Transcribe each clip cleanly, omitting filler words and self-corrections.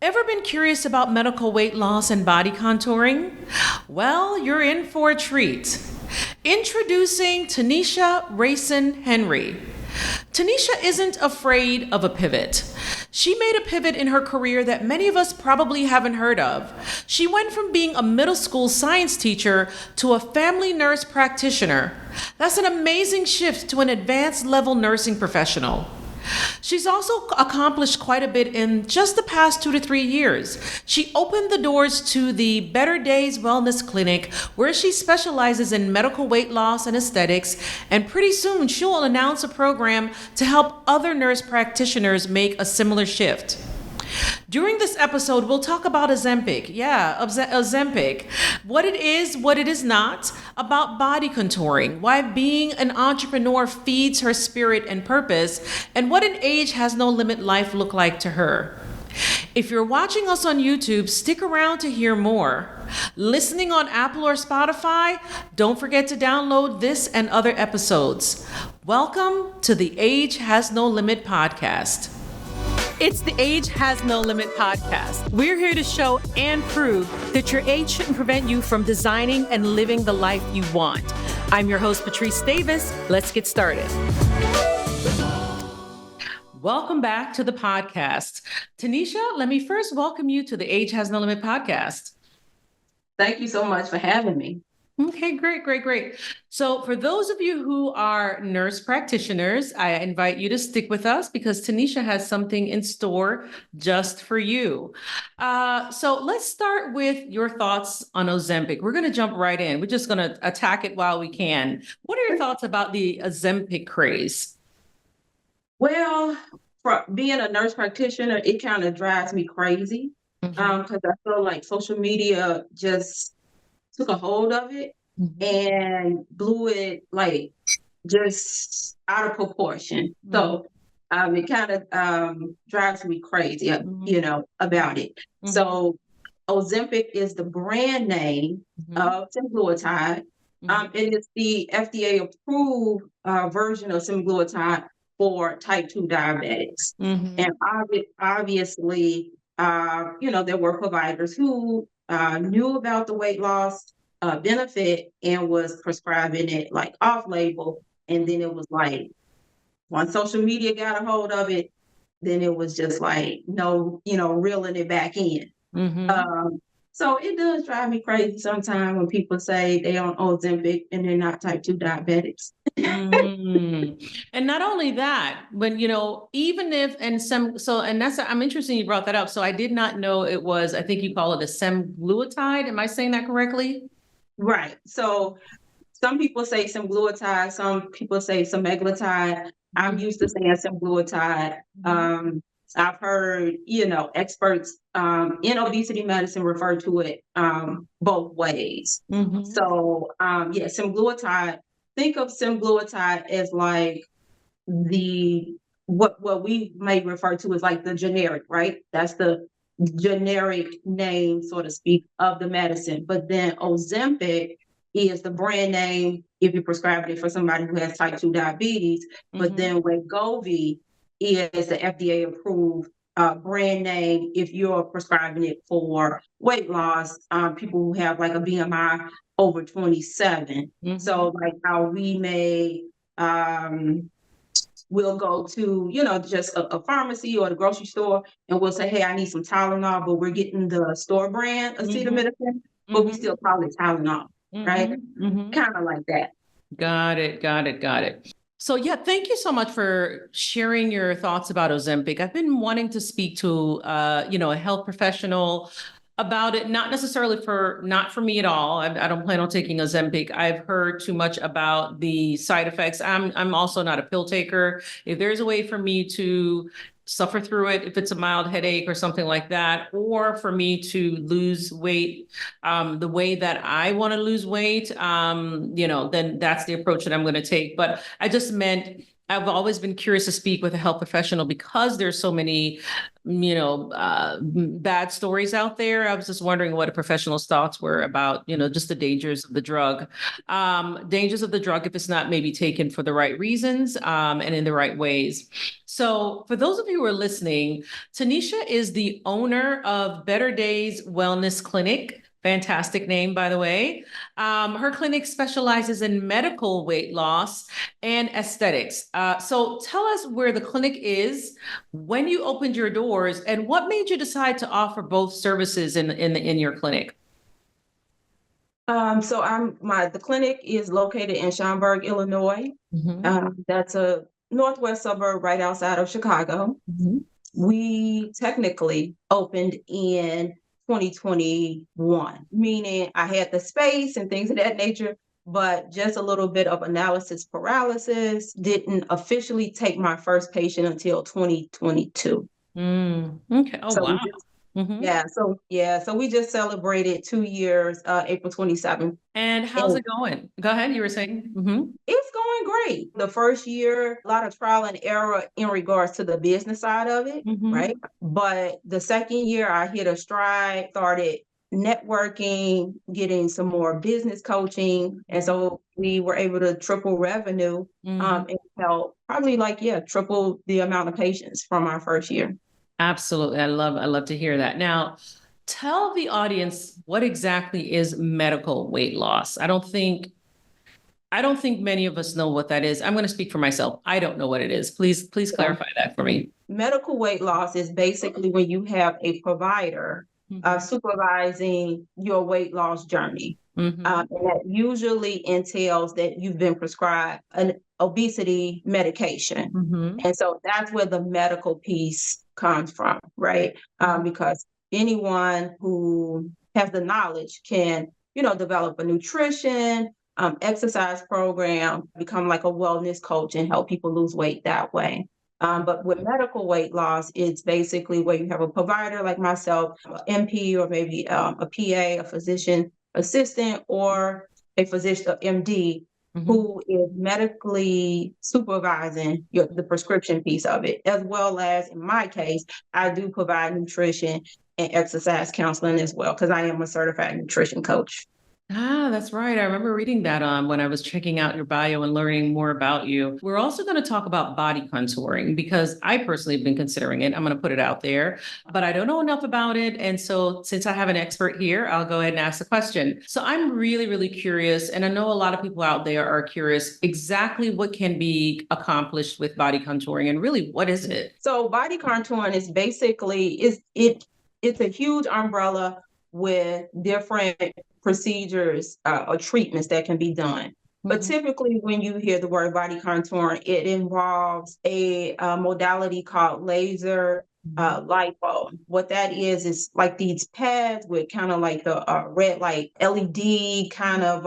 Ever been curious about medical weight loss and body contouring? Well, you're in for a treat. Introducing Tanisha Rayson-Henry. Tanisha isn't afraid of a pivot. She made a pivot in her career that many of us probably haven't heard of. She went from being a middle school science teacher to a family nurse practitioner. That's an amazing shift to an advanced level nursing professional. She's also accomplished quite a bit in just the past 2 to 3 years. She opened the doors to the Better Days Wellness Clinic, where she specializes in medical weight loss and aesthetics, and pretty soon she'll announce a program to help other nurse practitioners make a similar shift. During this episode, we'll talk about Ozempic. Ozempic. What it is, what it is not, about body contouring, why being an entrepreneur feeds her spirit and purpose, and what an age has no limit life look like to her. If you're watching us on YouTube, stick around to hear more. Listening on Apple or Spotify, don't forget to download this and other episodes. Welcome to the Age Has No Limit podcast. It's the Age Has No Limit podcast. We're here to show and prove that your age shouldn't prevent you from designing and living the life you want. I'm your host, Patrice Davis. Let's get started. Welcome back to the podcast. Tanisha, let me first welcome you to the Age Has No Limit podcast. Thank you so much for having me. Okay, great. So for those of you who are nurse practitioners, I invite you to stick with us because Tanisha has something in store just for you. So let's start with your thoughts on Ozempic. We're going to jump right in. We're just going to attack it while we can. What are your thoughts about the Ozempic craze? Well, for being a nurse practitioner, it kind of drives me crazy because I feel like social media just took a hold of it and blew it like just out of proportion. So it kind of drives me crazy, about it. So Ozempic is the brand name of semaglutide, and it's the FDA approved version of semaglutide for type 2 diabetics. And obviously, there were providers who knew about the weight loss benefit and was prescribing it like off label. And then it was like, once social media got a hold of it, then it was just like, reeling it back in. So it does drive me crazy sometimes when people say they on Ozempic and they're not type 2 diabetics. And not only that, but even if I'm interested you brought that up. So I did not know it was, I think you call it a semaglutide. Am I saying that correctly? Right. So some people say semaglutide, some people say semaglutide. I'm used to saying semaglutide. I've heard, experts in obesity medicine refer to it both ways. So, semaglutide, think of semaglutide as like what we may refer to as like the generic, right? That's the generic name, so to speak, of the medicine. But then Ozempic is the brand name if you're prescribing it for somebody who has type 2 diabetes. But then Wegovy is the FDA approved brand name if you're prescribing it for weight loss, people who have like a BMI over 27. So like how we may we'll go to, just a pharmacy or the grocery store and we'll say, hey, I need some Tylenol, but we're getting the store brand acetaminophen, but we still call it Tylenol, right? Kind of like that. Got it. So thank you so much for sharing your thoughts about Ozempic. I've been wanting to speak to, a health professional about it, not for me at all. I don't plan on taking Ozempic. I've heard too much about the side effects. I'm also not a pill taker. If there's a way for me to suffer through it, if it's a mild headache or something like that, or for me to lose weight the way that I want to lose weight, then that's the approach that I'm going to take. But I just meant I've always been curious to speak with a health professional because there's so many, bad stories out there. I was just wondering what a professional's thoughts were about, just the dangers of the drug. Dangers of the drug if it's not maybe taken for the right reasons, and in the right ways. So for those of you who are listening, Tanisha is the owner of Better Days Wellness Clinic. Fantastic name, by the way. Her clinic specializes in medical weight loss and aesthetics. So tell us where the clinic is, when you opened your doors, and what made you decide to offer both services in your clinic. The clinic is located in Schaumburg, Illinois. That's a northwest suburb right outside of Chicago. We technically opened in 2021, meaning I had the space and things of that nature, but just a little bit of analysis paralysis. Didn't officially take my first patient until 2022. Okay. Oh, So wow. So we just celebrated 2 years, April 27th. And how's it going? Go ahead. You were saying. It's going great. The first year, a lot of trial and error in regards to the business side of it, right? But the second year, I hit a stride, started networking, getting some more business coaching. And so we were able to triple revenue and help probably triple the amount of patients from our first year. Absolutely. I love to hear that. Now, tell the audience what exactly is medical weight loss. I don't think many of us know what that is. I'm going to speak for myself. I don't know what it is. Please clarify that for me. Medical weight loss is basically when you have a provider supervising your weight loss journey. And that usually entails that you've been prescribed an obesity medication. And so that's where the medical piece comes from, right? Because anyone who has the knowledge can, develop a nutrition, exercise program, become like a wellness coach and help people lose weight that way. But with medical weight loss, it's basically where you have a provider like myself, an MP, or maybe a PA, a physician assistant, or a physician, MD, who is medically supervising the prescription piece of it, as well as, in my case, I do provide nutrition and exercise counseling as well, because I am a certified nutrition coach. That's right. I remember reading that when I was checking out your bio and learning more about you. We're also going to talk about body contouring because I personally have been considering it. I'm going to put it out there, but I don't know enough about it. And so since I have an expert here, I'll go ahead and ask the question. So I'm really, really curious. And I know a lot of people out there are curious exactly what can be accomplished with body contouring and really what is it? So body contouring is basically, it's a huge umbrella with different procedures or treatments that can be done. But typically when you hear the word body contouring, it involves a modality called laser lipo. What that is like these pads with kind of like the red light LED kind of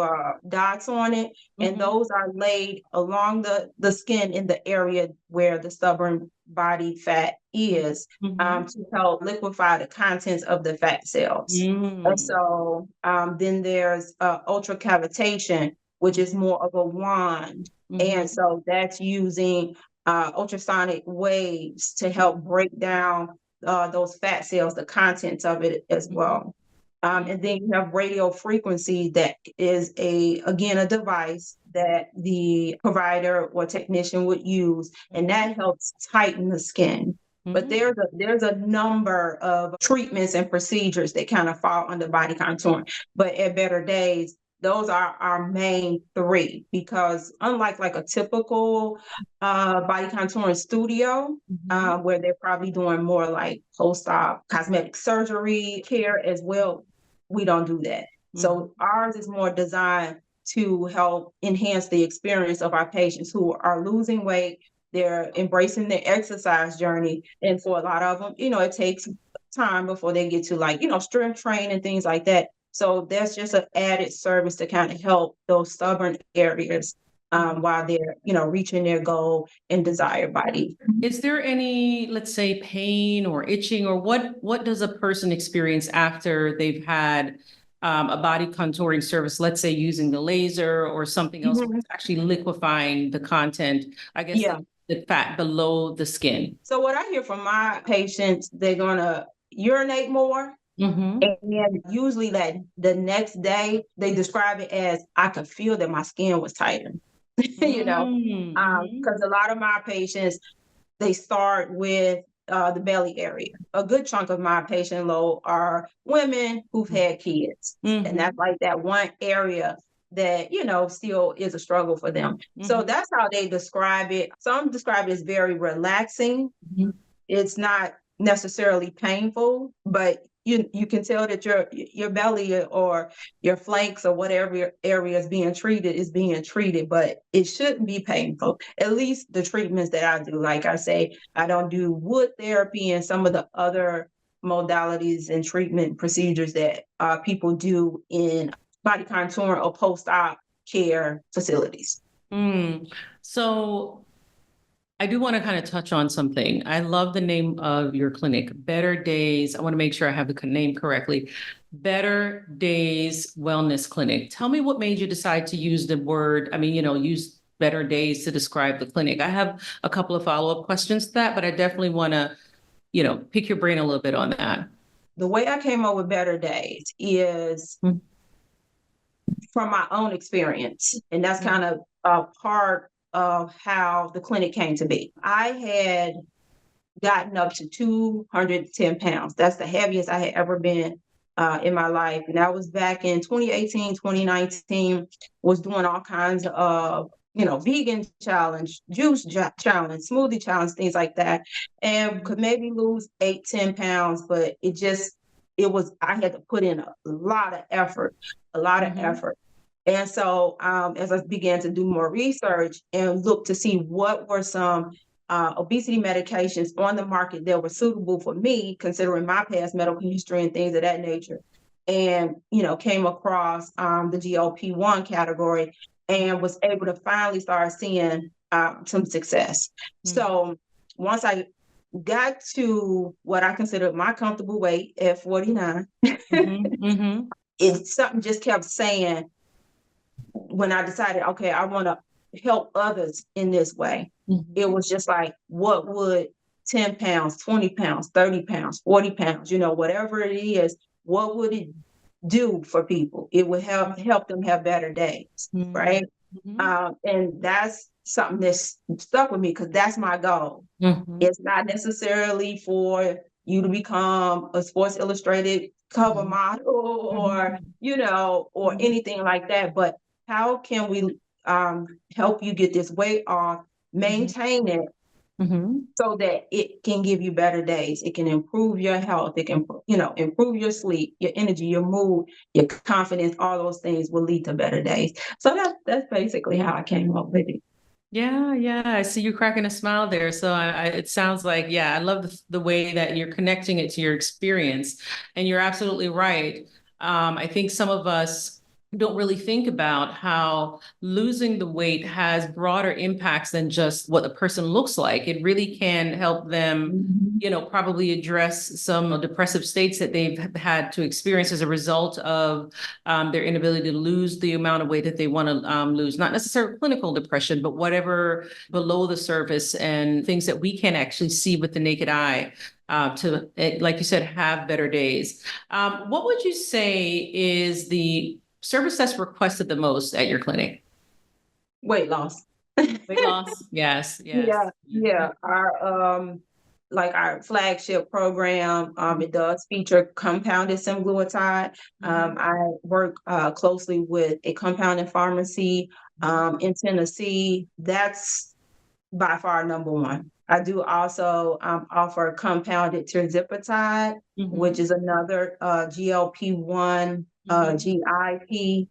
dots on it. And those are laid along the skin in the area where the stubborn body fat is to help liquefy the contents of the fat cells. And so then there's ultracavitation, which is more of a wand. And so that's using ultrasonic waves to help break down those fat cells, the contents of it as well. And then you have radio frequency, that is again a device that the provider or technician would use, and that helps tighten the skin. But there's a number of treatments and procedures that kind of fall under body contouring. But at Better Days, those are our main three, because unlike like a typical body contouring studio, where they're probably doing more like post-op cosmetic surgery care as well, we don't do that. So ours is more designed to help enhance the experience of our patients who are losing weight. They're embracing their exercise journey. And for a lot of them, it takes time before they get to strength train and things like that. So that's just an added service to kind of help those stubborn areas while they're, reaching their goal and desired body. Is there any, let's say, pain or itching, or what does a person experience after they've had a body contouring service, let's say using the laser or something else, where it's actually liquefying the content, I guess Yeah. the fat below the skin. So what I hear from my patients, they're gonna urinate more. And then usually that the next day they describe it as I could feel that my skin was tighter. Because a lot of my patients, they start with the belly area. A good chunk of my patient load are women who've had kids. And that's like that one area that, still is a struggle for them. So that's how they describe it. Some describe it as very relaxing. It's not necessarily painful, but you can tell that your belly or your flanks or whatever area is being treated, but it shouldn't be painful. At least the treatments that I do. Like I say, I don't do wood therapy and some of the other modalities and treatment procedures that people do in body contouring or post-op care facilities. So I do want to kind of touch on something. I love the name of your clinic, Better Days. I want to make sure I have the name correctly. Better Days Wellness Clinic. Tell me what made you decide to use the word, use Better Days to describe the clinic. I have a couple of follow-up questions to that, but I definitely want to, pick your brain a little bit on that. The way I came up with Better Days is from my own experience. And that's kind of a part of how the clinic came to be. I had gotten up to 210 pounds. That's the heaviest I had ever been in my life. And that was back in 2018, 2019, was doing all kinds of, vegan challenge, juice challenge, smoothie challenge, things like that. And could maybe lose 8-10 pounds, but I had to put in a lot of effort. And so as I began to do more research and look to see what were some obesity medications on the market that were suitable for me, considering my past medical history and things of that nature, and, came across the GLP-1 category and was able to finally start seeing some success. So once I got to what I considered my comfortable weight at 49, something just kept saying, when I decided, okay, I want to help others in this way, it was just like, what would 10 pounds, 20 pounds, 30 pounds, 40 pounds, whatever it is, what would it do for people? It would help them have better days, right? And that's something that's stuck with me because that's my goal. It's not necessarily for you to become a Sports Illustrated cover model or, or anything like that, but how can we help you get this weight off, maintain it, so that it can give you better days? It can improve your health. It can, improve your sleep, your energy, your mood, your confidence. All those things will lead to better days. So that's basically how I came up with it. Yeah. I see you cracking a smile there. So it sounds like, I love the way that you're connecting it to your experience. And you're absolutely right. I think some of us don't really think about how losing the weight has broader impacts than just what the person looks like. It really can help them, probably address some depressive states that they've had to experience as a result of their inability to lose the amount of weight that they want to lose. Not necessarily clinical depression, but whatever below the surface and things that we can actually see with the naked eye. To, like you said, have better days. What would you say is the service that's requested the most at your clinic? Weight loss. Weight loss. Yes. Yeah. Our flagship program, it does feature compounded semaglutide. I work closely with a compounding pharmacy in Tennessee. That's by far number one. I do also offer compounded tirzepatide, which is another GLP-1 GIP.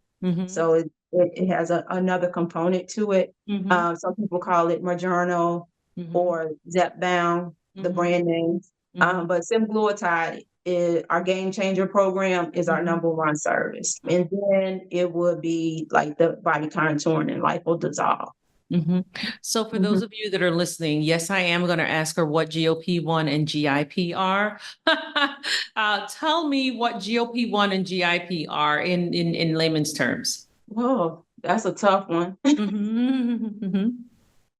So it has another component to it. Some people call it Mounjaro or Zepbound, the brand names. But semaglutide, our Game Changer program, is our number one service. And then it would be like the body contouring and lipodissolve. So for Mhm. those of you that are listening, yes, I am going to ask her what GLP-1 and GIP are. Tell me what GLP-1 and GIP are in layman's terms. Whoa, that's a tough one.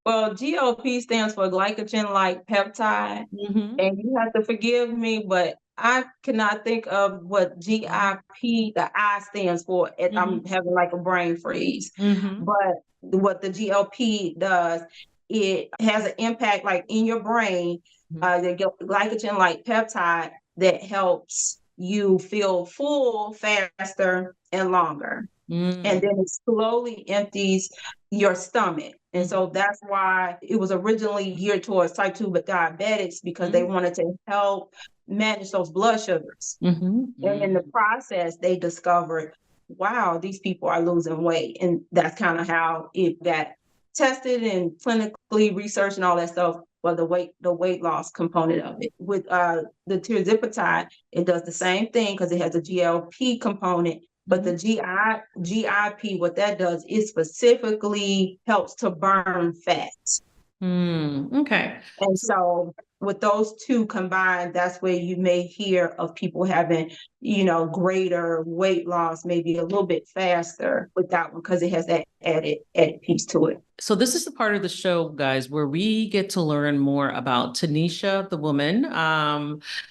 Well, GLP stands for glycogen-like peptide, and you have to forgive me, but I cannot think of what GIP, the I stands for. I'm having like a brain freeze. But what the GLP does, it has an impact like in your brain, the glycogen-like peptide that helps you feel full faster and longer. And then it slowly empties your stomach. And so that's why it was originally geared towards type 2 but diabetics, because they wanted to help manage those blood sugars. And in the process, they discovered, wow, these people are losing weight. And that's kind of how it got tested and clinically researched and all that stuff. Well, the weight loss component of it. With the tirzepatide, it does the same thing because it has a GLP component. But the GIP, what that does, it specifically helps to burn fat. Okay. And so with those two combined, that's where you may hear of people having, greater weight loss, maybe a little bit faster with that one because it has that added piece to it. So this is the part of the show, guys, where we get to learn more about Tanisha, the woman.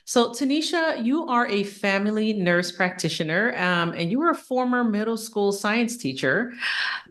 So Tanisha, you are a family nurse practitioner, and you were a former middle school science teacher.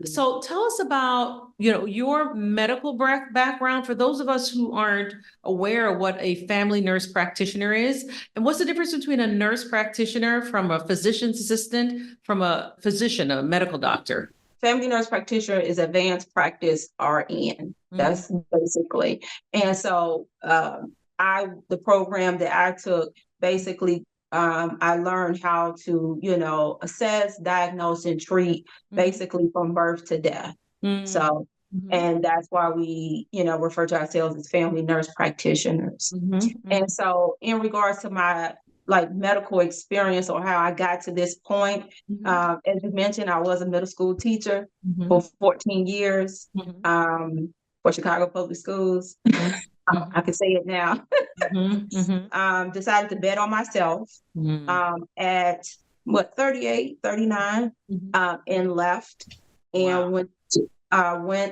So tell us about, your medical background for those of us who aren't aware of what a family nurse practitioner is, and what's the difference between a nurse practitioner from a physician's assistant, from a physician, a medical doctor. Family nurse practitioner is advanced practice RN. That's basically. And so the program that I took, basically, I learned how to, assess, diagnose, and treat basically from birth to death. So, and that's why we, refer to ourselves as family nurse practitioners. And so in regards to my medical experience or how I got to this point, as you mentioned, I was a middle school teacher for 14 years for Chicago Public Schools. I can say it now. Decided to bet on myself at 38, 39, and left and went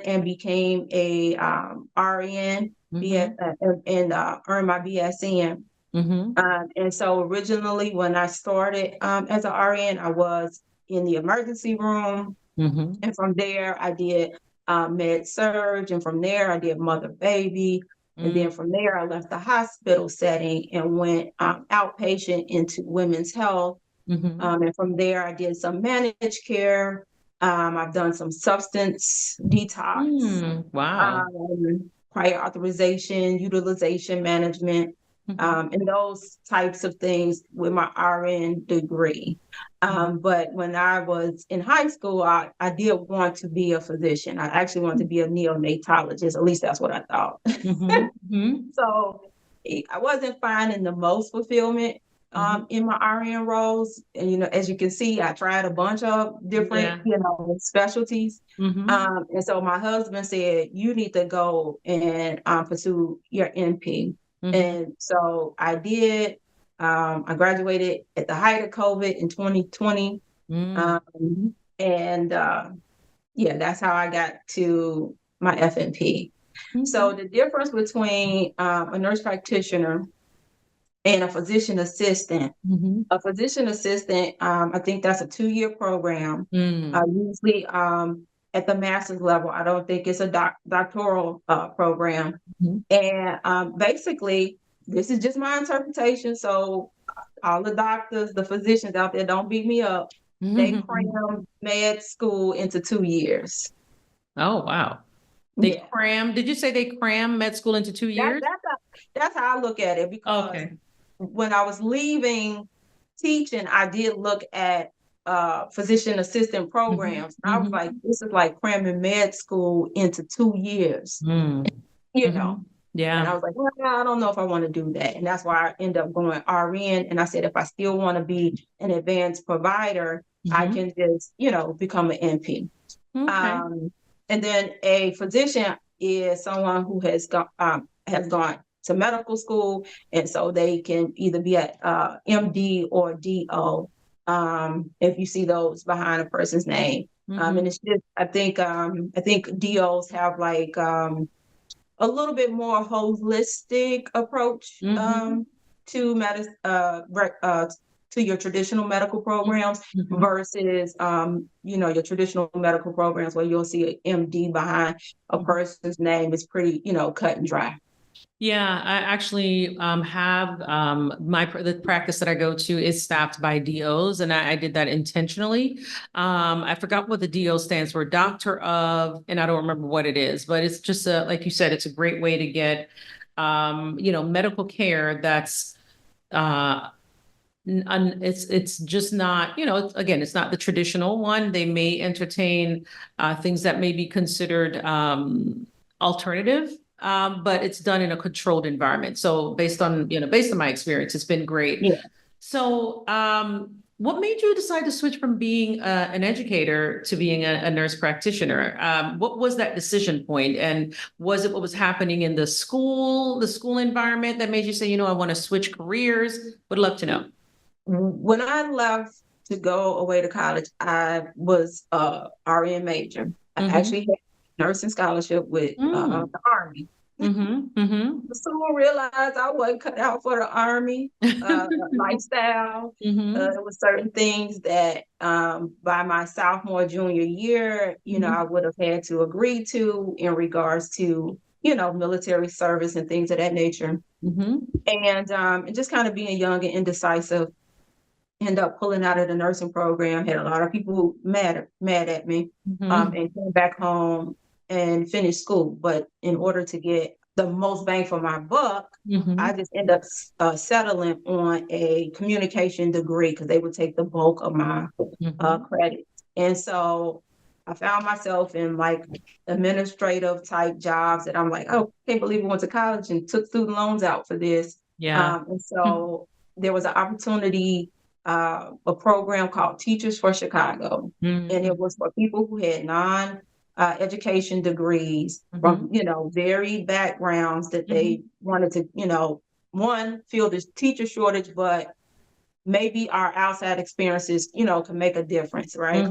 and became a RN and earned my BSN. And so originally when I started as an RN, I was in the emergency room. And from there I did med surg, and from there I did mother baby. And then from there I left the hospital setting and went outpatient into women's health. And from there I did some managed care. I've done some substance detox, prior authorization, utilization management, and those types of things with my RN degree. But when I was in high school, I did want to be a physician. I actually wanted to be a neonatologist. At least that's what I thought. So I wasn't finding the most fulfillment in my RN roles. And, as you can see, I tried a bunch of different, specialties. And so my husband said, you need to go and pursue your NP. And so I did. I graduated at the height of COVID in 2020. And that's how I got to my FNP. So the difference between a nurse practitioner and a physician assistant. A physician assistant, I think that's a 2-year program, usually at the master's level. I don't think it's a doctoral program. And basically, this is just my interpretation. So all the doctors, the physicians out there, don't beat me up. They cram med school into 2 years. Oh, wow. They cram, did you say they cram med school into 2 years? That's how I look at it, because when I was leaving teaching, I did look at physician assistant programs. I was like, this is like cramming med school into 2 years, Yeah. And I was like, well, I don't know if I want to do that. And that's why I ended up going RN. And I said, if I still want to be an advanced provider, I can just, become an NP. and then a physician is someone who has gone to medical school, and so they can either be at MD or DO. If you see those behind a person's name, and it's just I think DOs have like a little bit more holistic approach to medicine, to your traditional medical programs versus, your traditional medical programs where you'll see an MD behind a person's name is pretty, cut and dry. Yeah, I actually have the practice that I go to is staffed by DOs, and I did that intentionally. I forgot what the DO stands for, doctor of, and I don't remember what it is, but it's just like you said, it's a great way to get medical care that's it's just not, again, it's not the traditional one. They may entertain things that may be considered alternative. But it's done in a controlled environment. So based on my experience, it's been great. Yeah. So what made you decide to switch from being an educator to being a nurse practitioner? What was that decision point? And was it what was happening in the school environment that made you say, I want to switch careers? Would love to know. When I left to go away to college, I was a RN major. I actually had nursing scholarship with the Army. Soon realized I wasn't cut out for the Army lifestyle. There was certain things that by my sophomore, junior year, I would have had to agree to in regards to, military service and things of that nature. And just kind of being young and indecisive, end up pulling out of the nursing program, had a lot of people mad at me, and came back home and finished school. But in order to get the most bang for my buck, I just end up settling on a communication degree because they would take the bulk of my credit. And so I found myself in like administrative type jobs that I'm like, oh, can't believe we went to college and took student loans out for this. And so there was an opportunity, a program called Teachers for Chicago. And it was for people who had non-education degrees from, varied backgrounds that they wanted to, one, fill this teacher shortage, but maybe our outside experiences, can make a difference, right?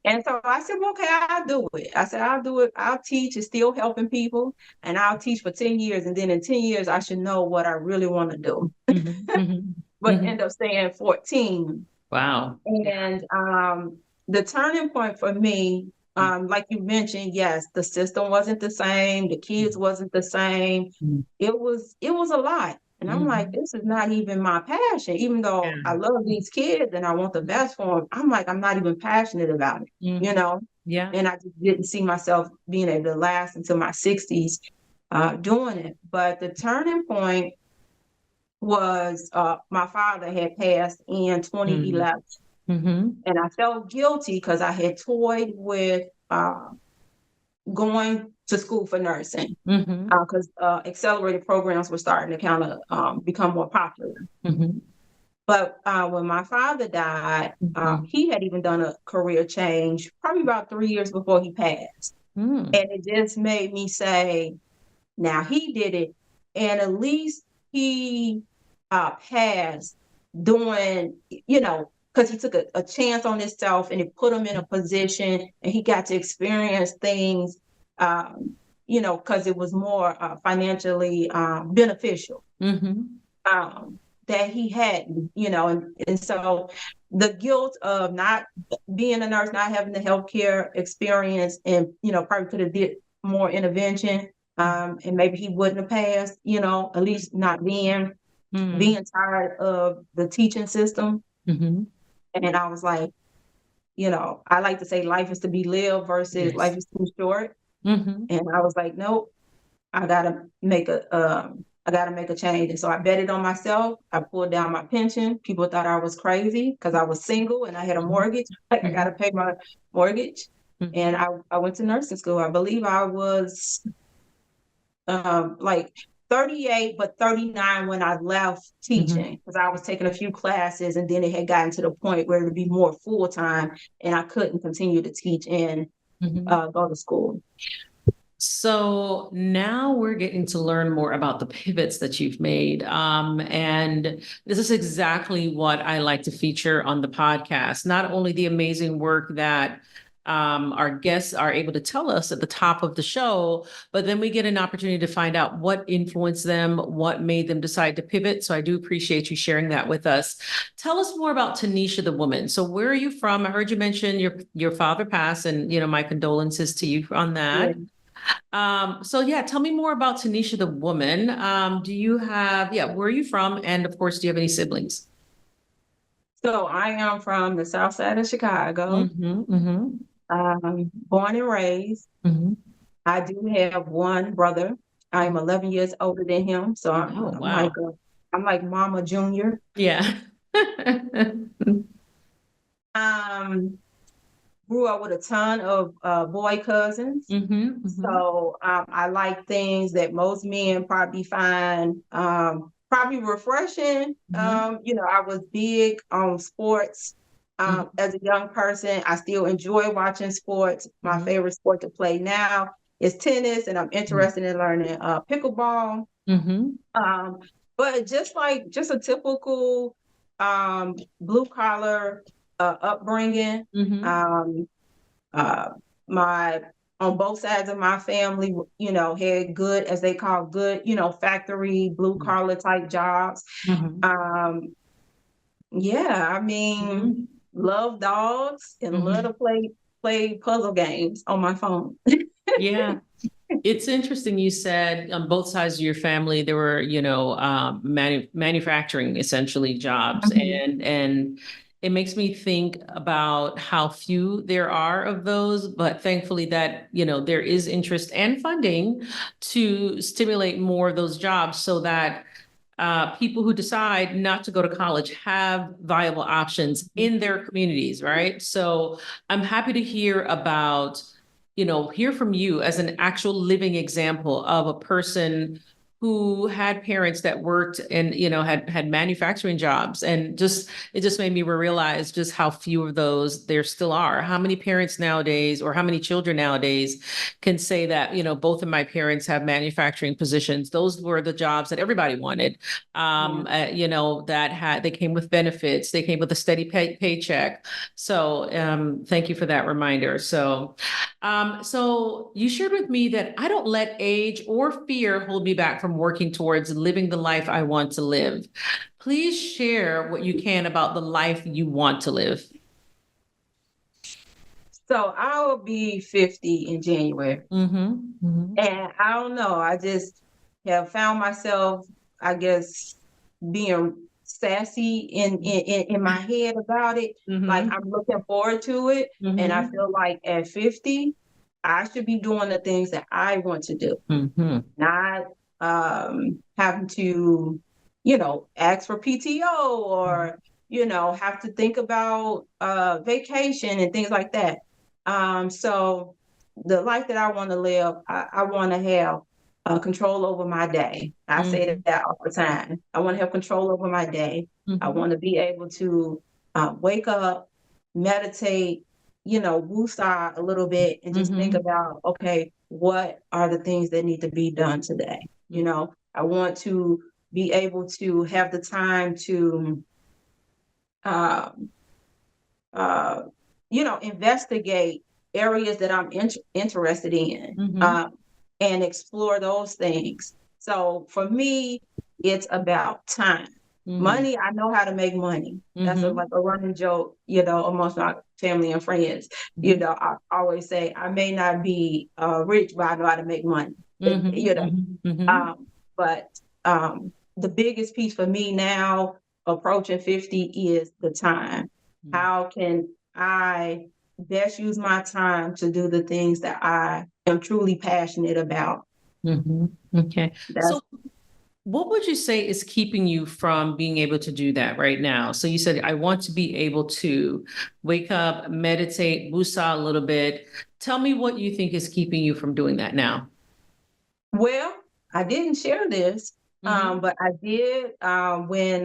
And so I said, well, okay, I'll do it. I said, I'll do it. I'll teach. It's still helping people. And I'll teach for 10 years. And then in 10 years, I should know what I really want to do. But end up staying 14. Wow. And the turning point for me, like you mentioned, yes, the system wasn't the same. The kids wasn't the same. It was a lot. And I'm like, this is not even my passion. Even though I love these kids and I want the best for them, I'm like, I'm not even passionate about it, Yeah. And I just didn't see myself being able to last until my 60s doing it. But the turning point was my father had passed in 2011. And I felt guilty because I had toyed with going to school for nursing because accelerated programs were starting to kind of become more popular. But when my father died, he had even done a career change probably about 3 years before he passed. And it just made me say, now he did it, and at least he passed doing, because he took a chance on himself and it put him in a position and he got to experience things, because it was more financially beneficial that he hadn't, and so the guilt of not being a nurse, not having the healthcare experience, and, probably could have did more intervention, and maybe he wouldn't have passed, at least not being tired of the teaching system. And I was like, I like to say life is to be lived versus life is too short. And I was like, nope, I gotta make a change. And so I betted on myself. I pulled down my pension. People thought I was crazy because I was single and I had a mortgage. Like I gotta pay my mortgage. And I went to nursing school. I believe I was like 38, but 39 when I left teaching because I was taking a few classes and then it had gotten to the point where it would be more full time and I couldn't continue to teach in go to school. So now we're getting to learn more about the pivots that you've made. And this is exactly what I like to feature on the podcast. Not only the amazing work that our guests are able to tell us at the top of the show, but then we get an opportunity to find out what influenced them, what made them decide to pivot. So I do appreciate you sharing that with us. Tell us more about Tanisha the woman. So where are you from? I heard you mention your father passed, and my condolences to you on Yeah. that. So yeah, tell me more about Tanisha the woman. Where are you from? And of course, do you have any siblings? So I am from the south side of Chicago, born and raised. I do have one brother. I'm 11 years older than him, so Oh, I'm wow. I'm like Mama Junior. Yeah. Grew up with a ton of boy cousins. So I like things that most men probably find probably refreshing. I was big on sports. As a young person, I still enjoy watching sports. My favorite sport to play now is tennis, and I'm interested in learning pickleball. But just a typical blue collar upbringing. Uh, my on both sides of my family, had good, as they call good, factory blue collar type jobs. Yeah, I mean, love dogs and love to play puzzle games on my phone. Yeah. It's interesting you said on both sides of your family there were, manufacturing essentially jobs, and it makes me think about how few there are of those, but thankfully that, there is interest and funding to stimulate more of those jobs so that people who decide not to go to college have viable options in their communities, right? So I'm happy to hear from you as an actual living example of a person who had parents that worked and had manufacturing jobs, and it just made me realize just how few of those there still are. How many parents nowadays, or how many children nowadays, can say that both of my parents have manufacturing positions? Those were the jobs that everybody wanted. They came with benefits, they came with a steady paycheck. So thank you for that reminder. So you shared with me that I don't let age or fear hold me back from working towards living the life I want to live. Please share what you can about the life you want to live. So I will be 50 in January. And I don't know, I just have found myself, I guess, being sassy in my head about it. Like, I'm looking forward to it. And I feel like at 50, I should be doing the things that I want to do, not having to, ask for PTO or, have to think about vacation and things like that. So the life that I want to live, I want to have control over my day. I say that all the time. I want to have control over my day. I want to be able to wake up, meditate, woosah a little bit, and just think about, okay, what are the things that need to be done today? I want to be able to have the time to, uh, uh, investigate areas that I'm interested in, and explore those things. So for me, it's about time. Money, I know how to make money. That's like a running joke, amongst my family and friends. I always say I may not be rich, but I know how to make money. But the biggest piece for me now, approaching 50, is the time. How can I best use my time to do the things that I am truly passionate about? Okay. So what would you say is keeping you from being able to do that right now? So you said, I want to be able to wake up, meditate, woosah a little bit. Tell me what you think is keeping you from doing that now. Well, I didn't share this, but I did when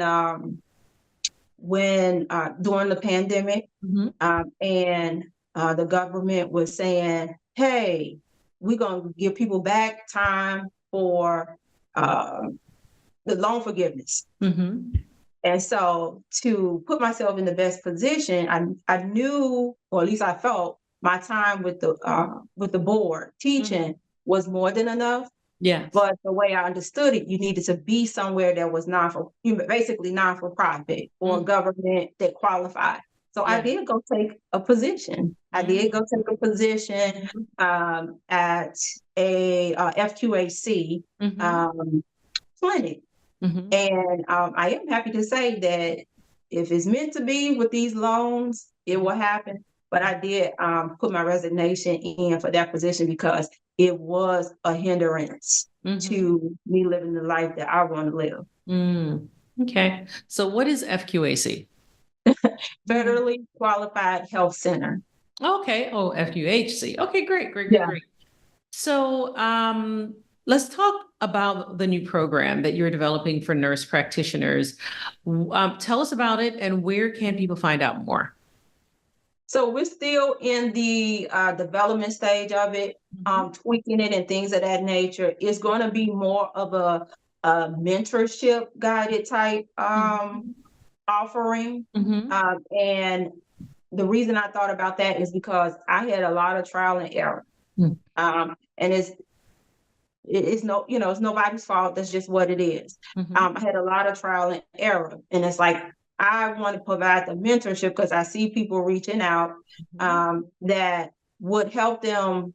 during the pandemic, and the government was saying, hey, we're going to give people back time for the loan forgiveness. Mm-hmm. And so to put myself in the best position, I knew, or at least I felt, my time with the board teaching was more than enough. Yes. But the way I understood it, you needed to be somewhere that was basically non-for-profit or government that qualified. So I did go take a position. I did go take a position at a FQAC clinic. And I am happy to say that if it's meant to be with these loans, it will happen. But I did put my resignation in for that position because it was a hindrance to me living the life that I want to live. Okay. So what is FQAC? Federally Qualified Health Center. Okay. Oh, FUHC. Okay, great. Yeah. So let's talk about the new program that you're developing for nurse practitioners. Tell us about it and where can people find out more? So we're still in the development stage of it, tweaking it and things of that nature. It's going to be more of a mentorship guided type offering. And the reason I thought about that is because I had a lot of trial and error. And it's nobody's fault. That's just what it is. I had a lot of trial and error, and it's like, I want to provide the mentorship because I see people reaching out that would help them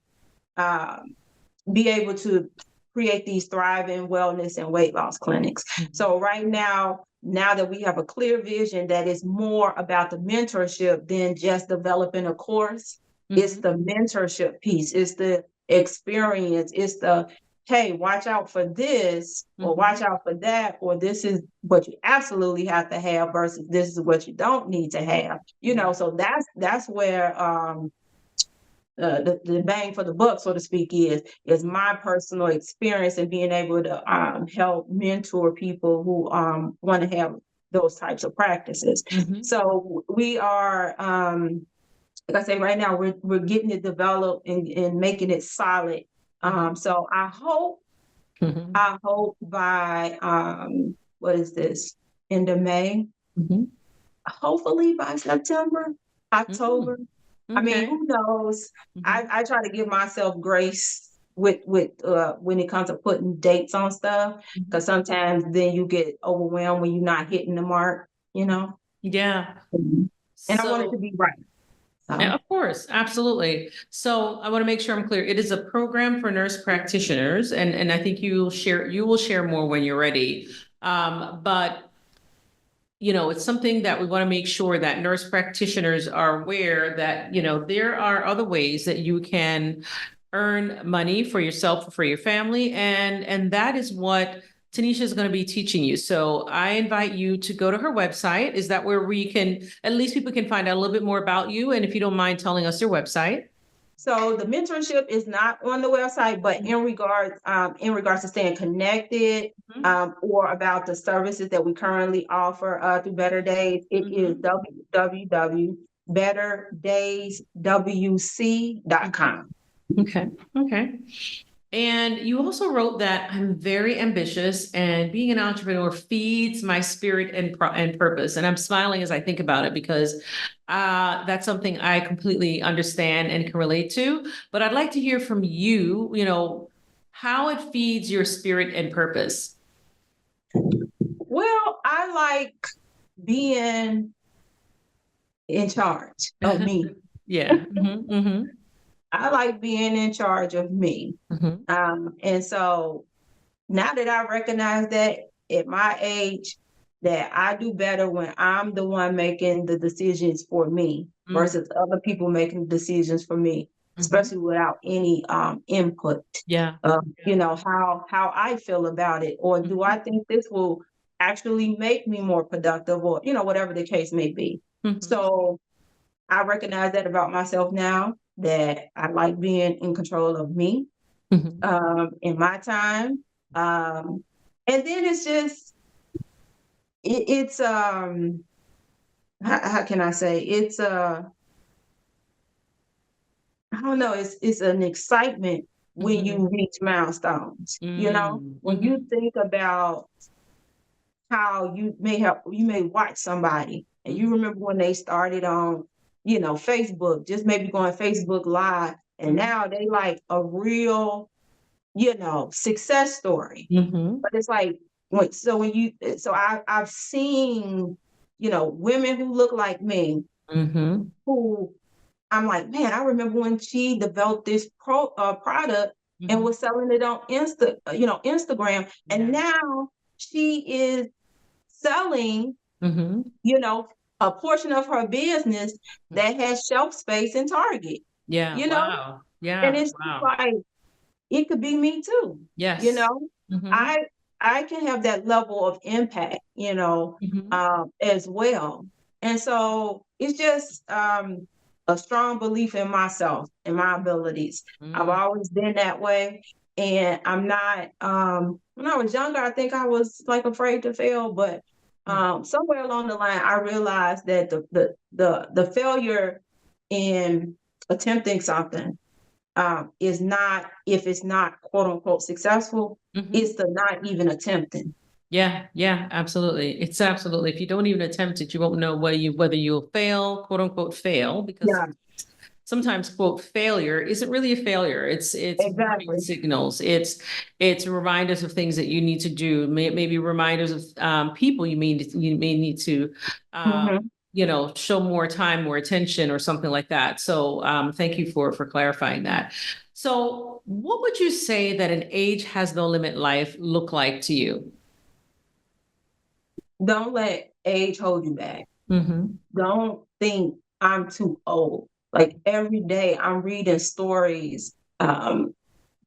be able to create these thriving wellness and weight loss clinics. So right now that we have a clear vision that is more about the mentorship than just developing a course, it's the mentorship piece, it's the experience, it's the, hey, watch out for this or watch out for that, or this is what you absolutely have to have versus this is what you don't need to have. So that's where the bang for the buck, so to speak, is my personal experience in being able to help mentor people who want to have those types of practices. So we are, like I say, right now we're getting it developed and making it solid. So I hope by what is this, end of May, hopefully by September, October. I mean, who knows? I try to give myself grace with when it comes to putting dates on stuff, because sometimes then you get overwhelmed when you're not hitting the mark. Yeah. And I want it to be right. Yeah, of course, absolutely. So I want to make sure I'm clear. It is a program for nurse practitioners, and I think you will share more when you're ready. But it's something that we want to make sure that nurse practitioners are aware that, there are other ways that you can earn money for yourself or for your family. And that is what Tanisha is going to be teaching you. So I invite you to go to her website. Is that where at least people can find out a little bit more about you? And if you don't mind telling us your website. So the mentorship is not on the website, but in regards to staying connected, or about the services that we currently offer through Better Days, it is www.betterdayswc.com. Okay. And you also wrote that I'm very ambitious and being an entrepreneur feeds my spirit and purpose. And I'm smiling as I think about it because that's something I completely understand and can relate to. But I'd like to hear from you, how it feeds your spirit and purpose. Well, I like being in charge of me. Yeah. I like being in charge of me. And so now that I recognize that at my age, that I do better when I'm the one making the decisions for me versus other people making decisions for me, especially without any input. Yeah. How I feel about it, or do I think this will actually make me more productive, or whatever the case may be. So I recognize that about myself now, that I like being in control of me in my time. And then it's just, it's how can I say, it's I don't know, it's an excitement when you reach milestones. When you think about how you may watch somebody and you remember when they started on, Facebook, just maybe going Facebook Live, and now they like a real, success story. But it's like I've seen, women who look like me, who I'm like, man, I remember when she developed this product and was selling it on Instagram, and now she is selling, a portion of her business that has shelf space in Target. Yeah. You know, Wow. Yeah. and it's just Wow. like it could be me too. You Yes. know, I can have that level of impact, as well. And so it's just a strong belief in myself and my abilities. I've always been that way. And I'm not, when I was younger, I think I was like afraid to fail, but somewhere along the line, I realized that the failure in attempting something is not, if it's not quote unquote successful, it's the not even attempting. Yeah, yeah, absolutely. It's absolutely. If you don't even attempt it, you won't know whether you'll fail, quote unquote, fail, because Yeah, sometimes quote failure isn't really a failure. It's warning exactly. signals. It's reminders of things that you need to do. Maybe reminders of people you may need to hmm show more time, more attention, or something like that. So thank you for clarifying that. So what would you say that an age has no limit life look like to you? Don't let age hold you back. Mm-hmm. Don't think I'm too old. Like every day I'm reading stories,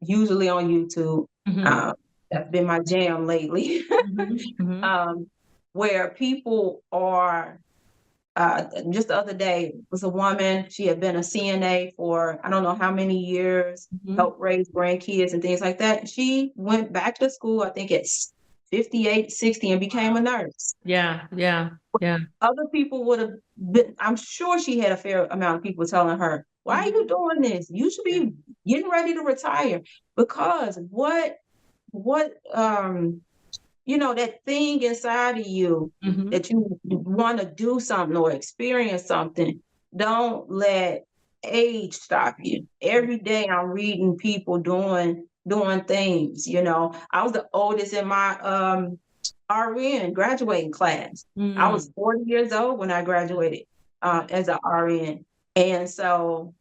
usually on YouTube. Mm-hmm. Um, that's been my jam lately. Mm-hmm. um, where people are, just the other day was a woman, she had been a CNA for I don't know how many years, Mm-hmm. helped raise grandkids and things like that. She went back to school, I think at 58, 60, and became a nurse. Yeah, yeah, yeah. Other people would have been, I'm sure she had a fair amount of people telling her, why are you doing this? You should Yeah. be getting ready to retire. Because what that thing inside of you Mm-hmm. that you want to do something or experience something, don't let age stop you. Every day I'm reading people doing things. I was the oldest in my RN graduating class. I was Mm. 40 years old when I graduated as a RN. And so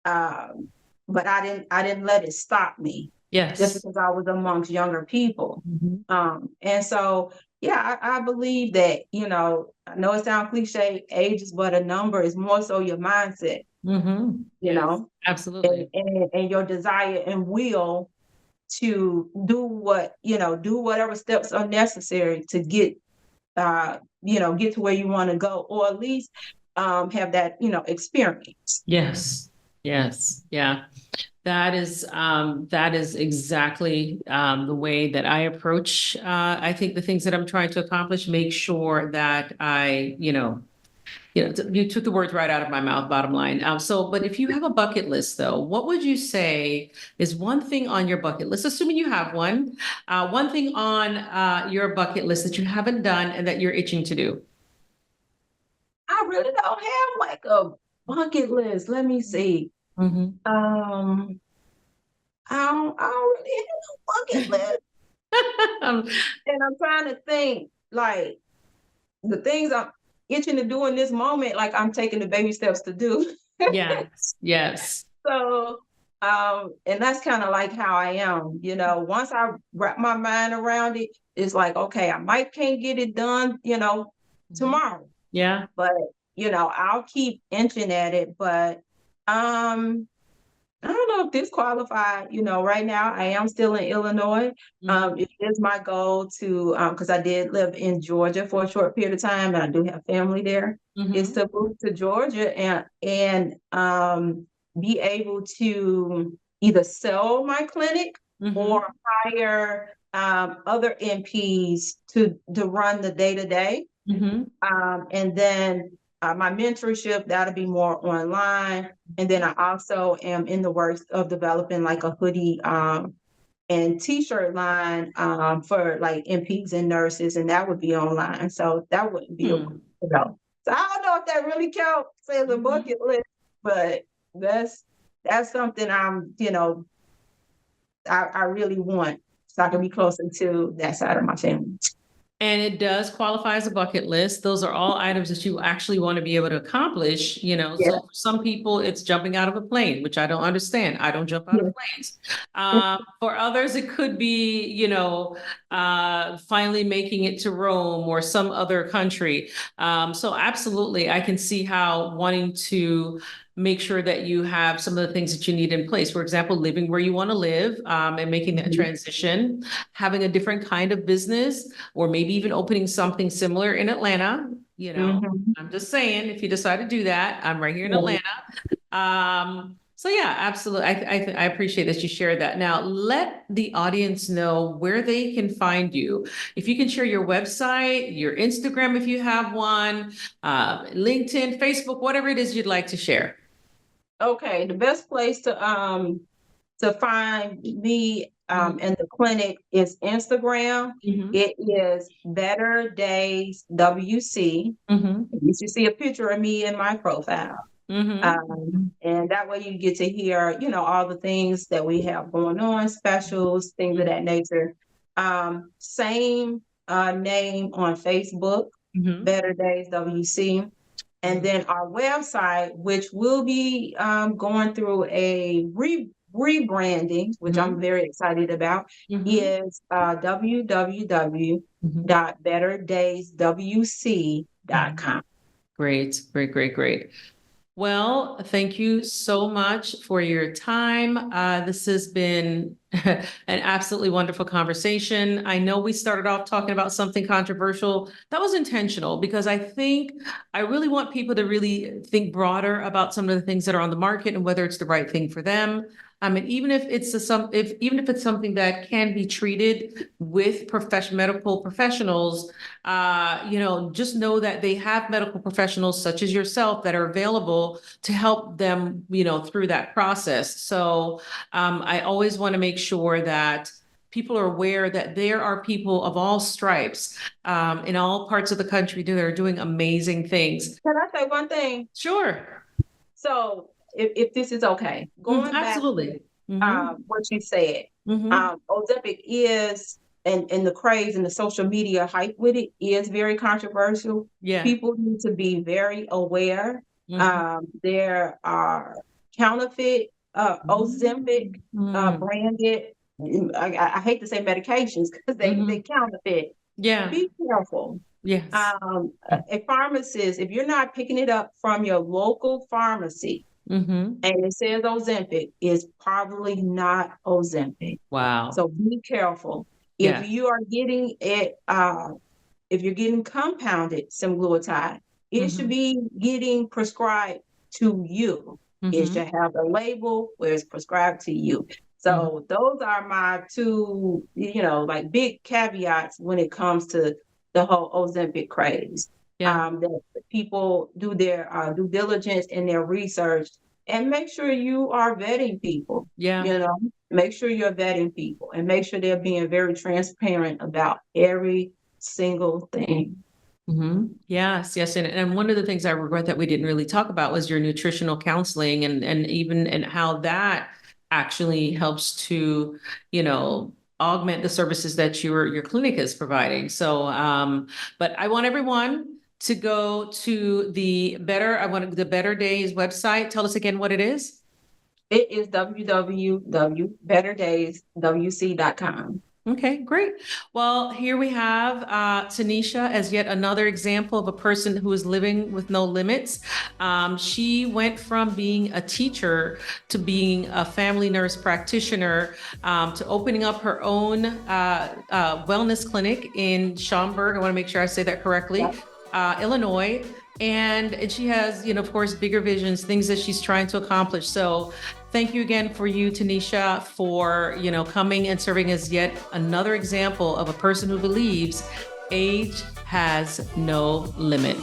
but I didn't let it stop me just Yes. because I was amongst younger people. Mm-hmm. And so, yeah, I believe that, I know it sounds cliche, age is but a number, it's more so your mindset, Mm-hmm. you Yes, know, and, absolutely. and your desire and will to do whatever steps are necessary to get to where you want to go, or at least have that, experience. Yes. Yes. Yeah. That is exactly the way that I approach I think the things that I'm trying to accomplish, make sure that you took the words right out of my mouth, bottom line. But if you have a bucket list, though, what would you say is one thing on your bucket list, assuming you have one thing on your bucket list that you haven't done and that you're itching to do? I really don't have like a bucket list. Let me see. Mm-hmm. Um, I don't really have no bucket list. Um, And I'm trying to think like the things I'm itching to do in this moment, like I'm taking the baby steps to do. yes, yes. So, and that's kind of like how I am, once I wrap my mind around it, it's like, okay, I might can't get it done, Mhm. tomorrow, Yeah. but, I'll keep inching at it. But, um, I don't know if this qualified, right now I am still in Illinois. Mhm. It is my goal to, because I did live in Georgia for a short period of time and I do have family there, is Mhm. to move to Georgia and be able to either sell my clinic or Mhm. hire other NPs to run the day to day. Mhm. And then my mentorship, that'll be more online. And then I also am in the works of developing like a hoodie and t-shirt line for like MPs and nurses, and that would be online. So that wouldn't be So I don't know if that really counts as a bucket list, but that's something I really want, so I can be closer to that side of my family. And it does qualify as a bucket list. Those are all items that you actually want to be able to accomplish, Yeah. So for some people, it's jumping out of a plane, which I don't understand. I don't jump out of planes. For others, it could be, finally making it to Rome or some other country. So absolutely, I can see how wanting to make sure that you have some of the things that you need in place. For example, living where you want to live, and making that transition, having a different kind of business, or maybe even opening something similar in Atlanta. I'm just saying, if you decide to do that, I'm right here in Atlanta. So yeah, absolutely. I appreciate that you shared that. Now, let the audience know where they can find you. If you can share your website, your Instagram, if you have one, LinkedIn, Facebook, whatever it is you'd like to share. Okay, the best place to find me in the clinic is Instagram. It is Better Days WC. You should see a picture of me in my profile. And that way you get to hear, all the things that we have going on, specials, things of that nature. Same name on Facebook, Better Days WC. And then our website, which will be going through a rebranding, which I'm very excited about, is www.betterdayswc.com. Great. Well, thank you so much for your time. This has been an absolutely wonderful conversation. I know we started off talking about something controversial. That was intentional because I really want people to really think broader about some of the things that are on the market and whether it's the right thing for them. I mean, even if it's something that can be treated with medical professionals, just know that they have medical professionals such as yourself that are available to help them, through that process. So I always want to make sure that people are aware that there are people of all stripes in all parts of the country that are doing amazing things. Can I say one thing? Sure. So if this is okay, going absolutely. back to what you said, Ozempic is, and the craze and the social media hype with it is very controversial. Yeah. People need to be very aware. There are counterfeit Ozempic branded, I hate to say medications because they counterfeit. Yeah. Be careful. Yes. A pharmacist, if you're not picking it up from your local pharmacy and it says Ozempic, is probably not Ozempic. Wow. So be careful. If you are getting it, if you're getting compounded semaglutide, it should be getting prescribed to you. It should have a label where it's prescribed to you. So those are my two, like big caveats when it comes to the whole Ozempic craze. That people do their due diligence in their research and make sure you are vetting people. Make sure you're vetting people and make sure they're being very transparent about every single thing. Yes. And one of the things I regret that we didn't really talk about was your nutritional counseling and how that actually helps to, augment the services that your clinic is providing. So, but I want everyone to go to the Better Days website. Tell us again what it is. It is www.betterdayswc.com. Okay, great. Well, here we have Tanisha as yet another example of a person who is living with no limits. She went from being a teacher to being a family nurse practitioner, to opening up her own wellness clinic in Schaumburg. I want to make sure I say that correctly. Illinois. And she has, of course, bigger visions, things that she's trying to accomplish. So thank you again for you, Tanisha, for, coming and serving as yet another example of a person who believes age has no limit.